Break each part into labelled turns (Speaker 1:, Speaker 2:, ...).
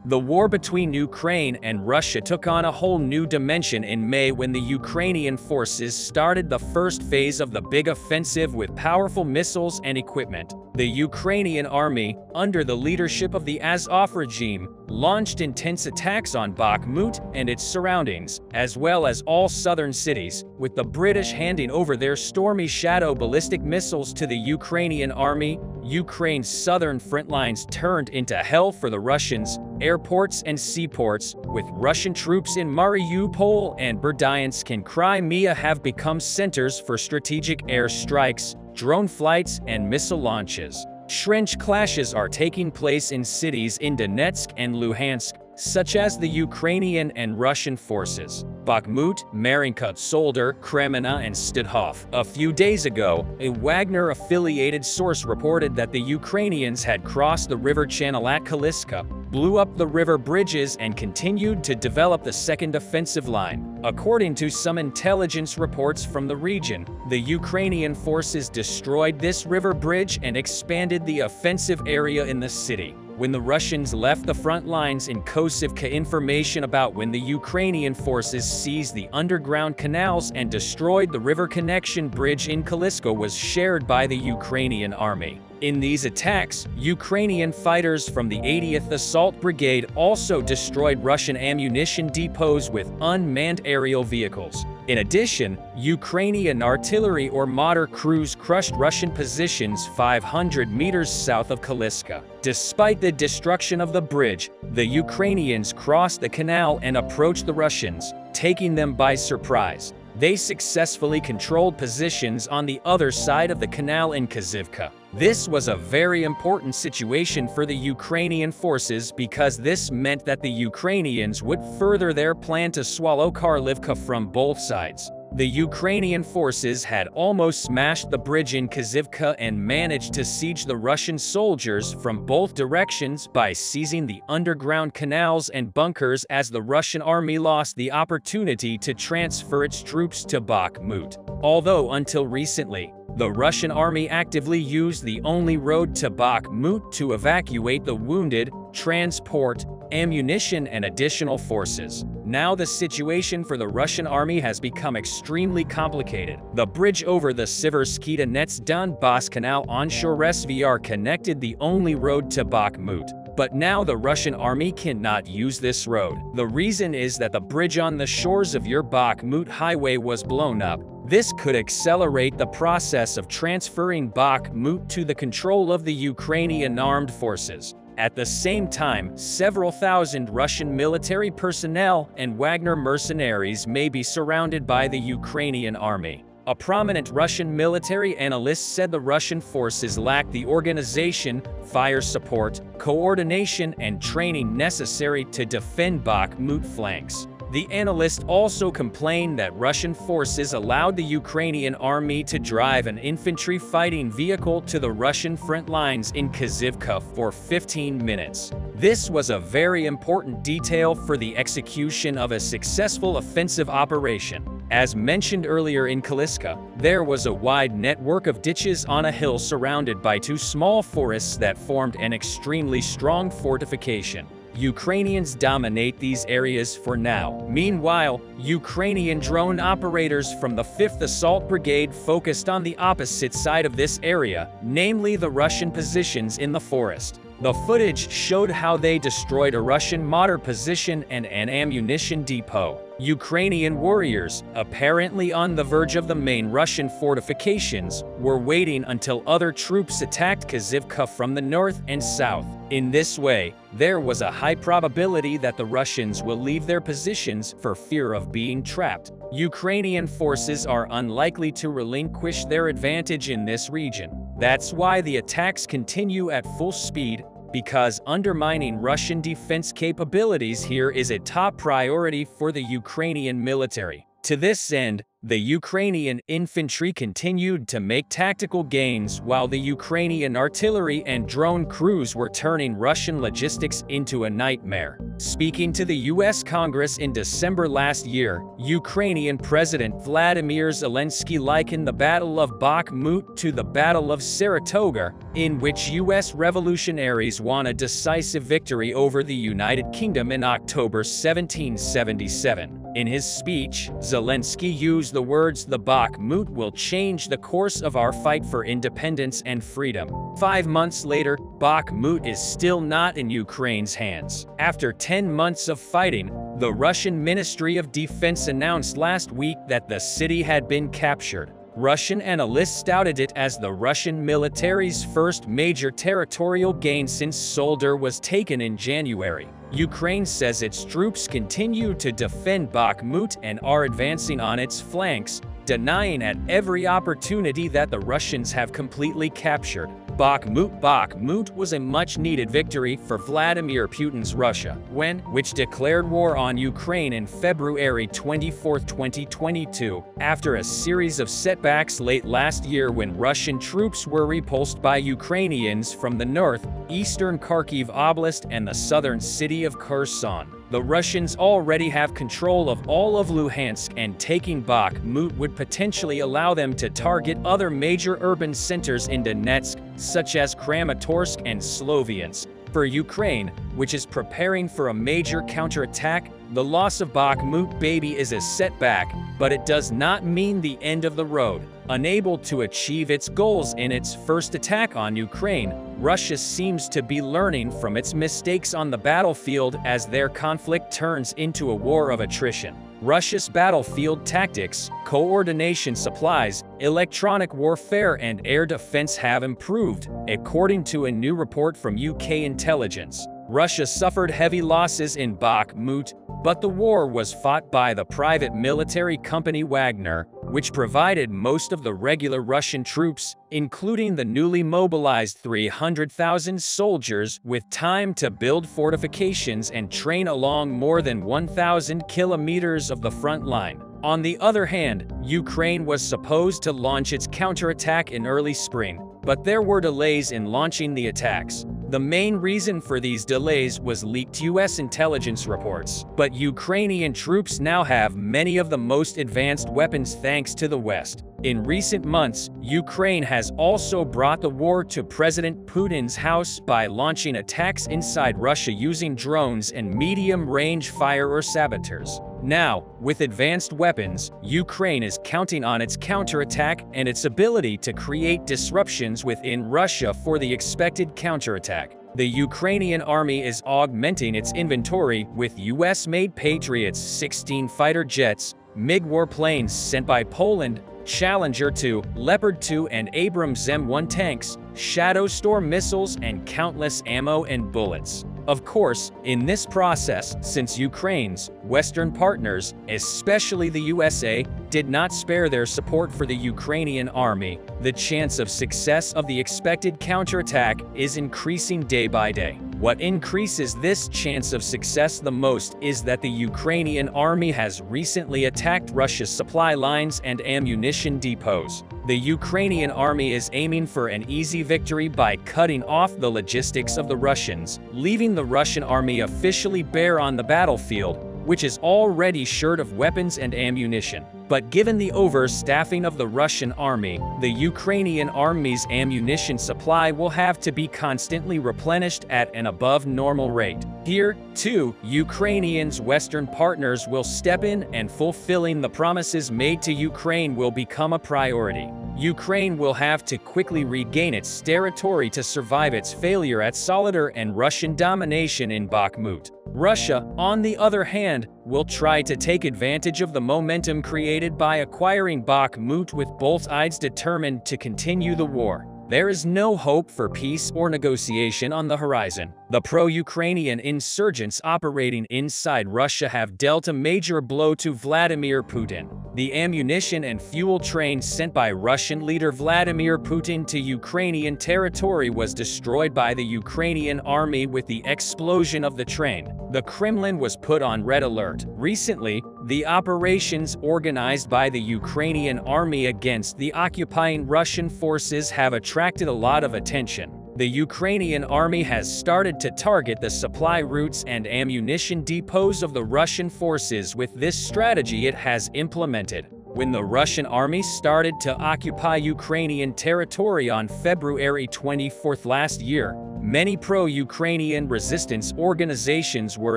Speaker 1: The war between Ukraine and Russia took on a whole new dimension in May when the Ukrainian forces started the first phase of the big offensive with powerful missiles and equipment. The Ukrainian army, under the leadership of the Azov regime, launched intense attacks on Bakhmut and its surroundings, as well as all southern cities, with the British handing over their Stormy Shadow ballistic missiles to the Ukrainian army. Ukraine's southern front lines turned into hell for the Russians. Airports and seaports, with Russian troops in Mariupol and Berdyansk in Crimea, have become centers for strategic air strikes, drone flights, and missile launches. Trench clashes are taking place in cities in Donetsk and Luhansk, such as the Ukrainian and Russian forces. Bakhmut, Marinka, Solder, Kremenna, and Stodhof. A few days ago, a Wagner-affiliated source reported that the Ukrainians had crossed the river channel at Kaliska, blew up the river bridges, and continued to develop the second offensive line. According to some intelligence reports from the region, the Ukrainian forces destroyed this river bridge and expanded the offensive area in the city. When the Russians left the front lines in Kosivka, information about when the Ukrainian forces seized the underground canals and destroyed the river connection bridge in Kalisko was shared by the Ukrainian army. In these attacks, Ukrainian fighters from the 80th Assault Brigade also destroyed Russian ammunition depots with unmanned aerial vehicles. In addition, Ukrainian artillery or mortar crews crushed Russian positions 500 meters south of Kaliska. Despite the destruction of the bridge, the Ukrainians crossed the canal and approached the Russians, taking them by surprise. They successfully controlled positions on the other side of the canal in Kazivka. This was a very important situation for the Ukrainian forces because this meant that the Ukrainians would further their plan to swallow Kharkivka from both sides. The Ukrainian forces had almost smashed the bridge in Kazivka and managed to siege the Russian soldiers from both directions by seizing the underground canals and bunkers as the Russian army lost the opportunity to transfer its troops to Bakhmut. Although until recently, the Russian army actively used the only road to Bakhmut to evacuate the wounded, transport ammunition, and additional forces. Now the situation for the Russian army has become extremely complicated. The bridge over the Siversky Donets Donbass Canal onshore SVR connected the only road to Bakhmut. But now the Russian army cannot use this road. The reason is that the bridge on the shores of your Bakhmut highway was blown up. This could accelerate the process of transferring Bakhmut to the control of the Ukrainian armed forces. At the same time, several thousand Russian military personnel and Wagner mercenaries may be surrounded by the Ukrainian army. A prominent Russian military analyst said the Russian forces lack the organization, fire support, coordination, and training necessary to defend Bakhmut flanks. The analyst also complained that Russian forces allowed the Ukrainian army to drive an infantry fighting vehicle to the Russian front lines in Kazivka for 15 minutes. This was a very important detail for the execution of a successful offensive operation. As mentioned earlier in Kaliska, there was a wide network of ditches on a hill surrounded by two small forests that formed an extremely strong fortification. Ukrainians dominate these areas for now. Meanwhile, Ukrainian drone operators from the 5th Assault Brigade focused on the opposite side of this area, namely the Russian positions in the forest. The footage showed how they destroyed a Russian mortar position and an ammunition depot. Ukrainian warriors, apparently on the verge of the main Russian fortifications, were waiting until other troops attacked Kazivka from the north and south. In this way, there was a high probability that the Russians will leave their positions for fear of being trapped. Ukrainian forces are unlikely to relinquish their advantage in this region. That's why the attacks continue at full speed, because undermining Russian defense capabilities here is a top priority for the Ukrainian military. To this end, the Ukrainian infantry continued to make tactical gains while the Ukrainian artillery and drone crews were turning Russian logistics into a nightmare. Speaking to the U.S. Congress in December last year, Ukrainian President Vladimir Zelensky likened the Battle of Bakhmut to the Battle of Saratoga, in which U.S. revolutionaries won a decisive victory over the United Kingdom in October 1777. In his speech, Zelensky used the words, "The Bakhmut will change the course of our fight for independence and freedom." 5 months later, Bakhmut is still not in Ukraine's hands. After 10 months of fighting, the Russian Ministry of Defense announced last week that the city had been captured. Russian analysts touted it as the Russian military's first major territorial gain since Soledar was taken in January. Ukraine says its troops continue to defend Bakhmut and are advancing on its flanks, denying at every opportunity that the Russians have completely captured Bakhmut was a much-needed victory for Vladimir Putin's Russia, which declared war on Ukraine in February 24, 2022, after a series of setbacks late last year when Russian troops were repulsed by Ukrainians from the north, eastern Kharkiv Oblast and the southern city of Kherson. The Russians already have control of all of Luhansk, and taking Bakhmut would potentially allow them to target other major urban centers in Donetsk, such as Kramatorsk and Sloviansk. For Ukraine, which is preparing for a major counterattack, the loss of Bakhmut baby is a setback, but it does not mean the end of the road. Unable to achieve its goals in its first attack on Ukraine, Russia seems to be learning from its mistakes on the battlefield as their conflict turns into a war of attrition. Russia's battlefield tactics, coordination supplies, electronic warfare and air defense have improved, according to a new report from UK intelligence. Russia suffered heavy losses in Bakhmut, but the war was fought by the private military company Wagner, which provided most of the regular Russian troops, including the newly mobilized 300,000 soldiers, with time to build fortifications and train along more than 1,000 kilometers of the front line. On the other hand, Ukraine was supposed to launch its counterattack in early spring, but there were delays in launching the attacks. The main reason for these delays was leaked U.S. intelligence reports, but Ukrainian troops now have many of the most advanced weapons thanks to the West. In recent months, Ukraine has also brought the war to President Putin's house by launching attacks inside Russia using drones and medium-range fire or saboteurs. Now, with advanced weapons, Ukraine is counting on its counterattack and its ability to create disruptions within Russia for the expected counterattack. The Ukrainian army is augmenting its inventory with US-made Patriots 16 fighter jets, MiG warplanes sent by Poland, Challenger 2, Leopard 2 and Abrams M1 tanks, Shadow Storm missiles and countless ammo and bullets. Of course, in this process, since Ukraine's Western partners, especially the USA, did not spare their support for the Ukrainian army, the chance of success of the expected counterattack is increasing day by day. What increases this chance of success the most is that the Ukrainian army has recently attacked Russia's supply lines and ammunition depots. The Ukrainian army is aiming for an easy victory by cutting off the logistics of the Russians, leaving the Russian army officially bare on the battlefield, which is already short of weapons and ammunition. But given the overstaffing of the Russian army, the Ukrainian army's ammunition supply will have to be constantly replenished at an above normal rate. Here, too, Ukrainians' Western partners will step in, and fulfilling the promises made to Ukraine will become a priority. Ukraine will have to quickly regain its territory to survive its failure at Soledar and Russian domination in Bakhmut. Russia, on the other hand, will try to take advantage of the momentum created by acquiring Bakhmut, with both sides determined to continue the war. There is no hope for peace or negotiation on the horizon. The pro-Ukrainian insurgents operating inside Russia have dealt a major blow to Vladimir Putin. The ammunition and fuel train sent by Russian leader Vladimir Putin to Ukrainian territory was destroyed by the Ukrainian army with the explosion of the train. The Kremlin was put on red alert. Recently, The operations organized by the Ukrainian army against the occupying Russian forces have attracted a lot of attention. The Ukrainian army has started to target the supply routes and ammunition depots of the Russian forces with this strategy it has implemented. When the Russian army started to occupy Ukrainian territory on February 24 last year, many pro-Ukrainian resistance organizations were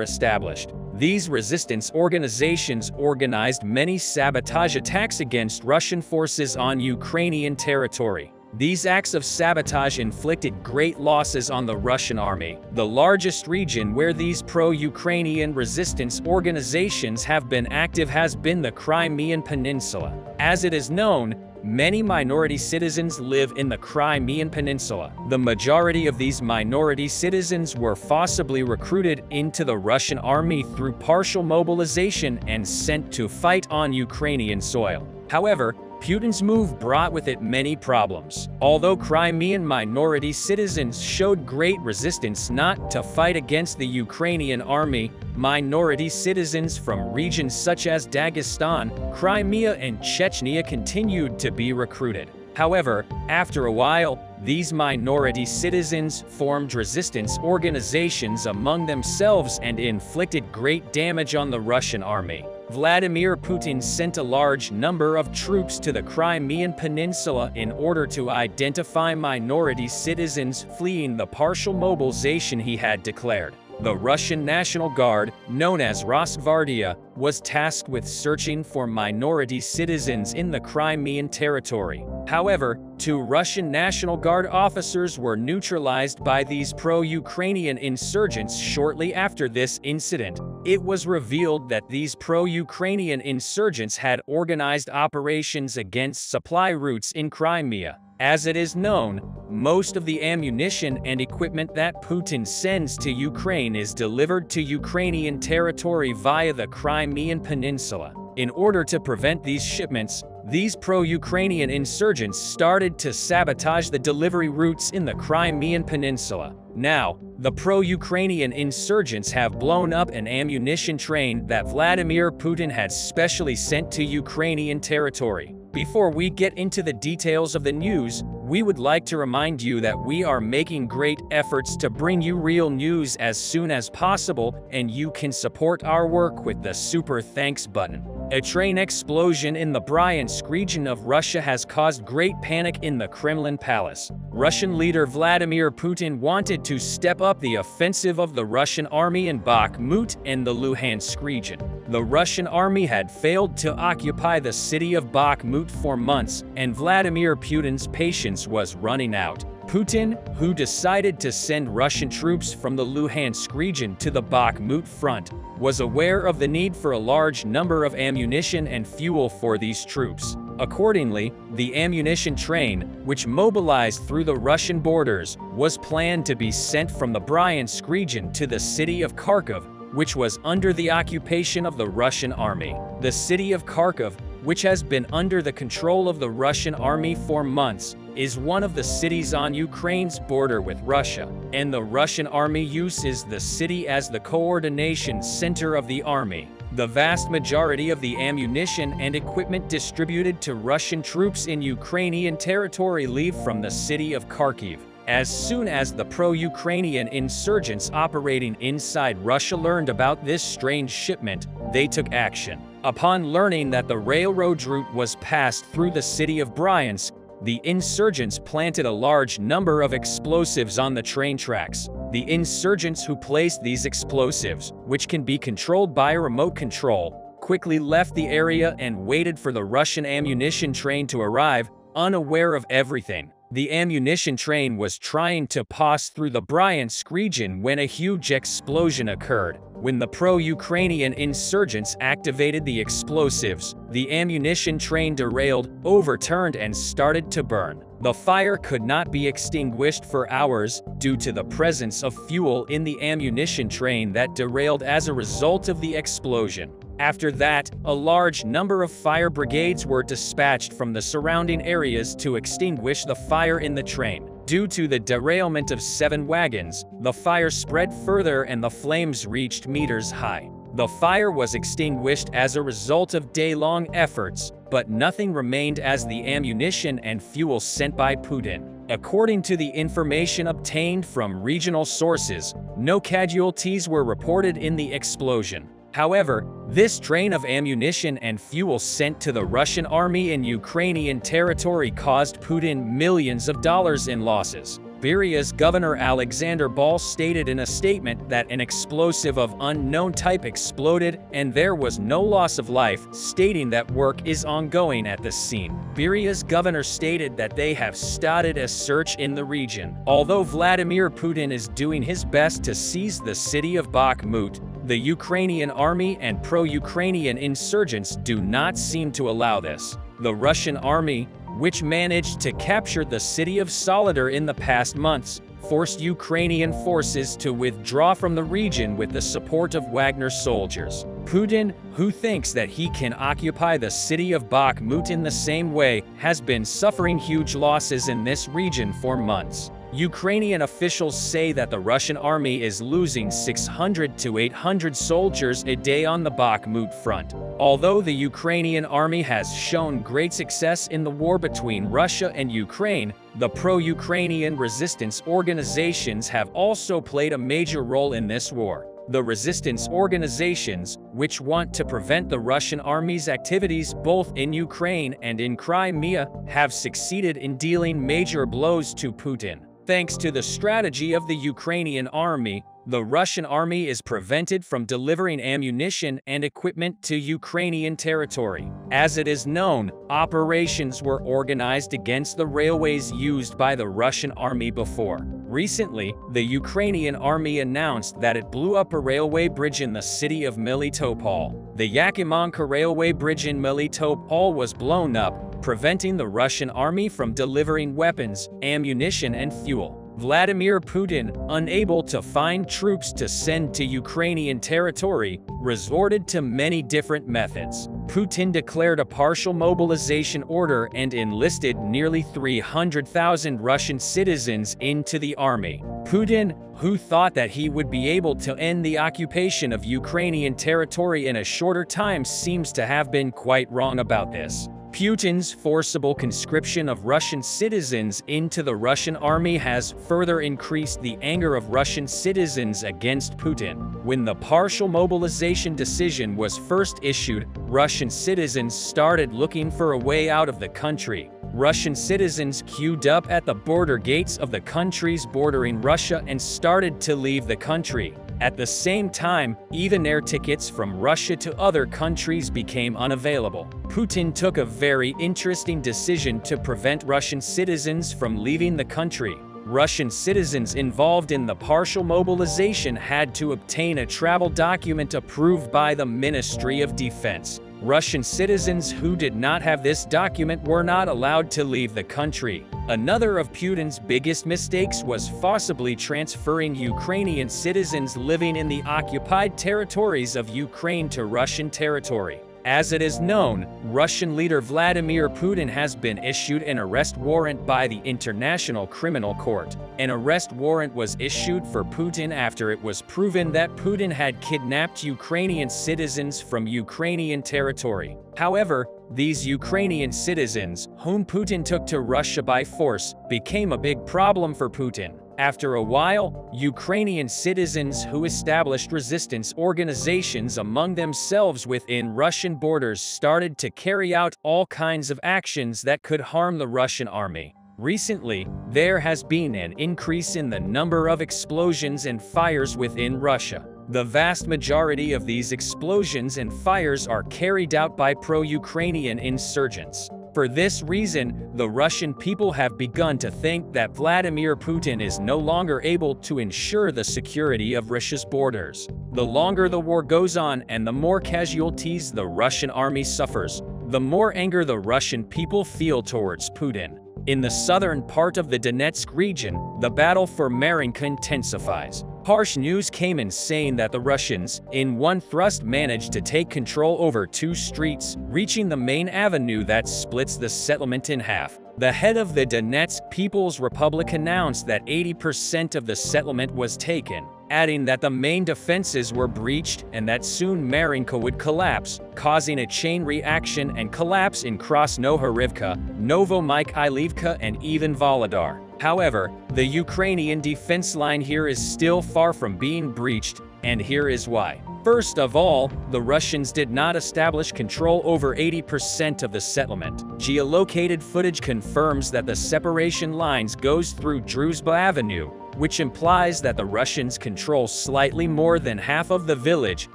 Speaker 1: established. These resistance organizations organized many sabotage attacks against Russian forces on Ukrainian territory. These acts of sabotage inflicted great losses on the Russian army. The largest region where these pro-Ukrainian resistance organizations have been active has been the Crimean Peninsula. As it is known, many minority citizens live in the Crimean Peninsula. The majority of these minority citizens were forcibly recruited into the Russian army through partial mobilization and sent to fight on Ukrainian soil. However, Putin's move brought with it many problems. Although Crimean minority citizens showed great resistance not to fight against the Ukrainian army, minority citizens from regions such as Dagestan, Crimea, and Chechnya continued to be recruited. However, after a while, these minority citizens formed resistance organizations among themselves and inflicted great damage on the Russian army. Vladimir Putin sent a large number of troops to the Crimean Peninsula in order to identify minority citizens fleeing the partial mobilization he had declared. The Russian National Guard, known as Rosgvardia, was tasked with searching for minority citizens in the Crimean territory. However, 2 Russian National Guard officers were neutralized by these pro-Ukrainian insurgents shortly after this incident. It was revealed that these pro-Ukrainian insurgents had organized operations against supply routes in Crimea. As it is known, most of the ammunition and equipment that Putin sends to Ukraine is delivered to Ukrainian territory via the Crimean Peninsula. In order to prevent these shipments, these pro-Ukrainian insurgents started to sabotage the delivery routes in the Crimean Peninsula. Now, the pro-Ukrainian insurgents have blown up an ammunition train that Vladimir Putin had specially sent to Ukrainian territory. Before we get into the details of the news, we would like to remind you that we are making great efforts to bring you real news as soon as possible, and you can support our work with the Super Thanks button. A train explosion in the Bryansk region of Russia has caused great panic in the Kremlin palace. Russian leader Vladimir Putin wanted to step up the offensive of the Russian army in Bakhmut and the Luhansk region. The Russian army had failed to occupy the city of Bakhmut for months, and Vladimir Putin's patience was running out. Putin, who decided to send Russian troops from the Luhansk region to the Bakhmut front, was aware of the need for a large number of ammunition and fuel for these troops. Accordingly, the ammunition train, which mobilized through the Russian borders, was planned to be sent from the Bryansk region to the city of Kharkov, which was under the occupation of the Russian army. The city of Kharkov, which has been under the control of the Russian army for months, is one of the cities on Ukraine's border with Russia, and the Russian army uses the city as the coordination center of the army. The vast majority of the ammunition and equipment distributed to Russian troops in Ukrainian territory leave from the city of Kharkiv. As soon as the pro-Ukrainian insurgents operating inside Russia learned about this strange shipment, they took action. Upon learning that the railroad route was passed through the city of Bryansk, the insurgents planted a large number of explosives on the train tracks. The insurgents who placed these explosives, which can be controlled by remote control, quickly left the area and waited for the Russian ammunition train to arrive, unaware of everything. The ammunition train was trying to pass through the Bryansk region when a huge explosion occurred. When the pro-Ukrainian insurgents activated the explosives, the ammunition train derailed, overturned, and started to burn. The fire could not be extinguished for hours due to the presence of fuel in the ammunition train that derailed as a result of the explosion. After that, a large number of fire brigades were dispatched from the surrounding areas to extinguish the fire in the train. Due to the derailment of 7 wagons, the fire spread further and the flames reached meters high. The fire was extinguished as a result of day-long efforts, but nothing remained as the ammunition and fuel sent by Putin. According to the information obtained from regional sources, no casualties were reported in the explosion. However, this train of ammunition and fuel sent to the Russian army in Ukrainian territory caused Putin millions of dollars in losses. Beria's governor Alexander Bal stated in a statement that an explosive of unknown type exploded and there was no loss of life, stating that work is ongoing at the scene. Beria's governor stated that they have started a search in the region. Although Vladimir Putin is doing his best to seize the city of Bakhmut, the Ukrainian army and pro-Ukrainian insurgents do not seem to allow this. The Russian army, which managed to capture the city of Soledar in the past months, forced Ukrainian forces to withdraw from the region with the support of Wagner soldiers. Putin, who thinks that he can occupy the city of Bakhmut in the same way, has been suffering huge losses in this region for months. Ukrainian officials say that the Russian army is losing 600 to 800 soldiers a day on the Bakhmut front. Although the Ukrainian army has shown great success in the war between Russia and Ukraine, the pro-Ukrainian resistance organizations have also played a major role in this war. The resistance organizations, which want to prevent the Russian army's activities both in Ukraine and in Crimea, have succeeded in dealing major blows to Putin. Thanks to the strategy of the Ukrainian army, the Russian army is prevented from delivering ammunition and equipment to Ukrainian territory. As it is known, operations were organized against the railways used by the Russian army before. Recently, the Ukrainian army announced that it blew up a railway bridge in the city of Melitopol. The Yakimonka railway bridge in Melitopol was blown up, preventing the Russian army from delivering weapons, ammunition and fuel. Vladimir Putin, unable to find troops to send to Ukrainian territory, resorted to many different methods. Putin declared a partial mobilization order and enlisted nearly 300,000 Russian citizens into the army. Putin, who thought that he would be able to end the occupation of Ukrainian territory in a shorter time, seems to have been quite wrong about this. Putin's forcible conscription of Russian citizens into the Russian army has further increased the anger of Russian citizens against Putin. When the partial mobilization decision was first issued, Russian citizens started looking for a way out of the country. Russian citizens queued up at the border gates of the countries bordering Russia and started to leave the country. At the same time, even air tickets from Russia to other countries became unavailable. Putin took a very interesting decision to prevent Russian citizens from leaving the country. Russian citizens involved in the partial mobilization had to obtain a travel document approved by the Ministry of Defense. Russian citizens who did not have this document were not allowed to leave the country. Another of Putin's biggest mistakes was forcibly transferring Ukrainian citizens living in the occupied territories of Ukraine to Russian territory. As it is known, Russian leader Vladimir Putin has been issued an arrest warrant by the International Criminal Court. An arrest warrant was issued for Putin after it was proven that Putin had kidnapped Ukrainian citizens from Ukrainian territory. However, these Ukrainian citizens, whom Putin took to Russia by force, became a big problem for Putin. After a while, Ukrainian citizens who established resistance organizations among themselves within Russian borders started to carry out all kinds of actions that could harm the Russian army. Recently, there has been an increase in the number of explosions and fires within Russia. The vast majority of these explosions and fires are carried out by pro-Ukrainian insurgents. For this reason, the Russian people have begun to think that Vladimir Putin is no longer able to ensure the security of Russia's borders. The longer the war goes on and the more casualties the Russian army suffers, the more anger the Russian people feel towards Putin. In the southern part of the Donetsk region, the battle for Marinka intensifies. Harsh news came in saying that the Russians, in one thrust, managed to take control over 2 streets, reaching the main avenue that splits the settlement in half. The head of the Donetsk People's Republic announced that 80% of the settlement was taken. adding that the main defenses were breached and that soon Marinka would collapse, causing a chain reaction and collapse in Krasnohorivka, Novomykhailivka, and even Volodar. However, the Ukrainian defense line here is still far from being breached, and here is why. First of all, the Russians did not establish control over 80% of the settlement. Geolocated footage confirms that the separation lines goes through Druzhba Avenue, which implies that the Russians control slightly more than half of the village,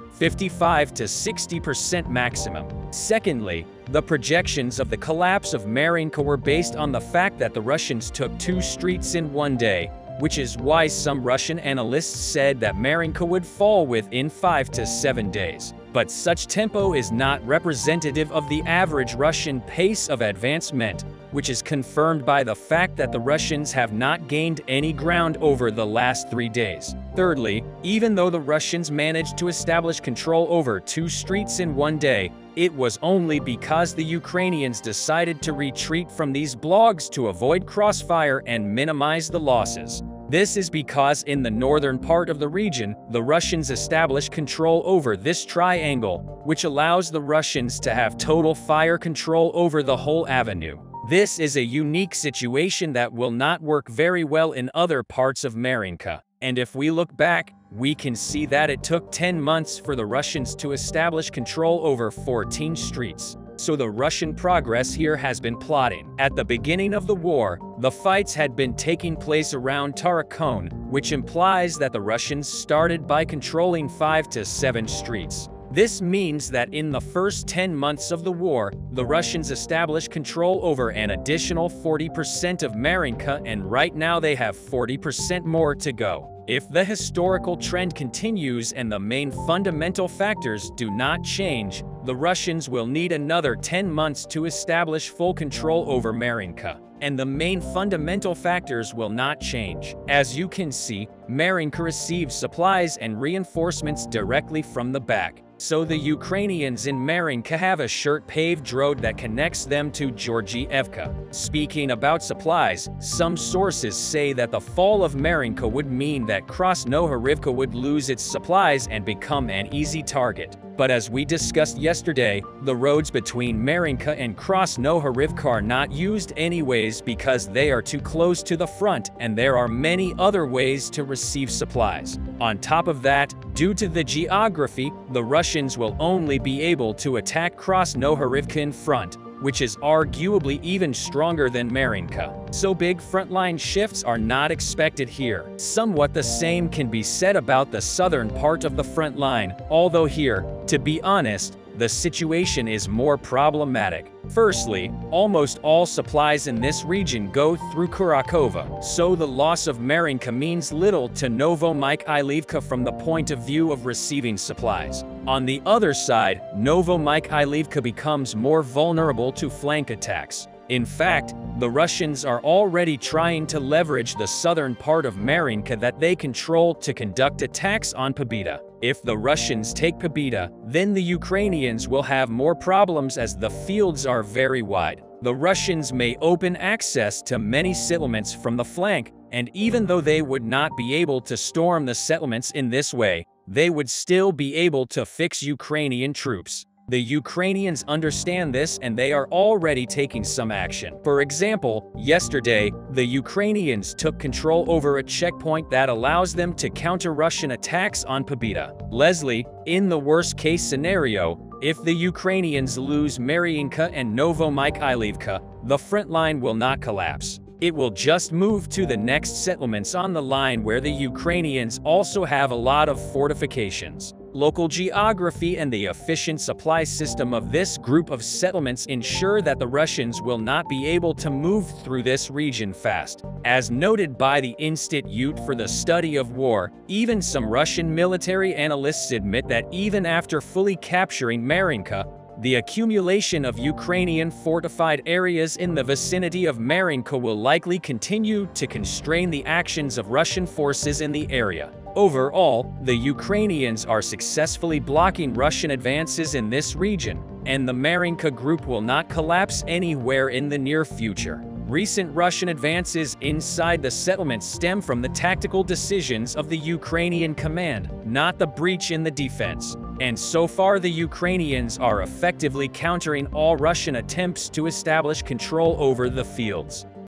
Speaker 1: 55 to 60% maximum. Secondly, the projections of the collapse of Marinka were based on the fact that the Russians took 2 streets in one day, which is why some Russian analysts said that Marinka would fall within 5 to 7 days. But such tempo is not representative of the average Russian pace of advancement, which is confirmed by the fact that the Russians have not gained any ground over the last 3 days. Thirdly, even though the Russians managed to establish control over 2 streets in one day, it was only because the Ukrainians decided to retreat from these blogs to avoid crossfire and minimize the losses. This is because in the northern part of the region, the Russians established control over this triangle, which allows the Russians to have total fire control over the whole avenue. This is a unique situation that will not work very well in other parts of Marinka. And if we look back, we can see that it took 10 months for the Russians to establish control over 14 streets. So the Russian progress here has been plotting. At the beginning of the war, the fights had been taking place around Tarakhon, which implies that the Russians started by controlling 5 to 7 streets. This means that in the first 10 months of the war, the Russians established control over an additional 40% of Marinka, and right now they have 40% more to go. If the historical trend continues and the main fundamental factors do not change, the Russians will need another 10 months to establish full control over Marinka. And the main fundamental factors will not change. As you can see, Marinka receives supplies and reinforcements directly from the back. So the Ukrainians in Marinka have a short-paved road that connects them to Georgievka. Speaking about supplies, some sources say that the fall of Marinka would mean that Krasnohorivka would lose its supplies and become an easy target. But as we discussed yesterday, the roads between Marinka and Krasnohorivka are not used anyways because they are too close to the front and there are many other ways to receive supplies. On top of that, due to the geography, the Russians will only be able to attack Krasnohorivka in front, which is arguably even stronger than Marinka. So big frontline shifts are not expected here. Somewhat the same can be said about the southern part of the front line, although here, to be honest, the situation is more problematic. Firstly, almost all supplies in this region go through Kurakova, so the loss of Marinka means little to Novomykhailivka from the point of view of receiving supplies. On the other side, Novomykhailivka becomes more vulnerable to flank attacks. In fact, the Russians are already trying to leverage the southern part of Marinka that they control to conduct attacks on Pobeda. If the Russians take Pobeda, then the Ukrainians will have more problems as the fields are very wide. The Russians may open access to many settlements from the flank, and even though they would not be able to storm the settlements in this way, they would still be able to fix Ukrainian troops. The Ukrainians understand this and they are already taking some action. For example, yesterday, the Ukrainians took control over a checkpoint that allows them to counter Russian attacks on Pobeda. Leslie, in the worst-case scenario, if the Ukrainians lose Marinka and Novomykhailivka, the front line will not collapse. It will just move to the next settlements on the line where the Ukrainians also have a lot of fortifications. Local geography and the efficient supply system of this group of settlements ensure that the Russians will not be able to move through this region fast. As noted by the Institute for the Study of War, even some Russian military analysts admit that even after fully capturing Marinka, the accumulation of Ukrainian fortified areas in the vicinity of Marinka will likely continue to constrain the actions of Russian forces in the area. Overall, the Ukrainians are successfully blocking Russian advances in this region, and the Marinka group will not collapse anywhere in the near future. Recent Russian advances inside the settlement stem from the tactical decisions of the Ukrainian command, not the breach in the defense. And so far the Ukrainians are effectively countering all Russian attempts to establish control over the fields.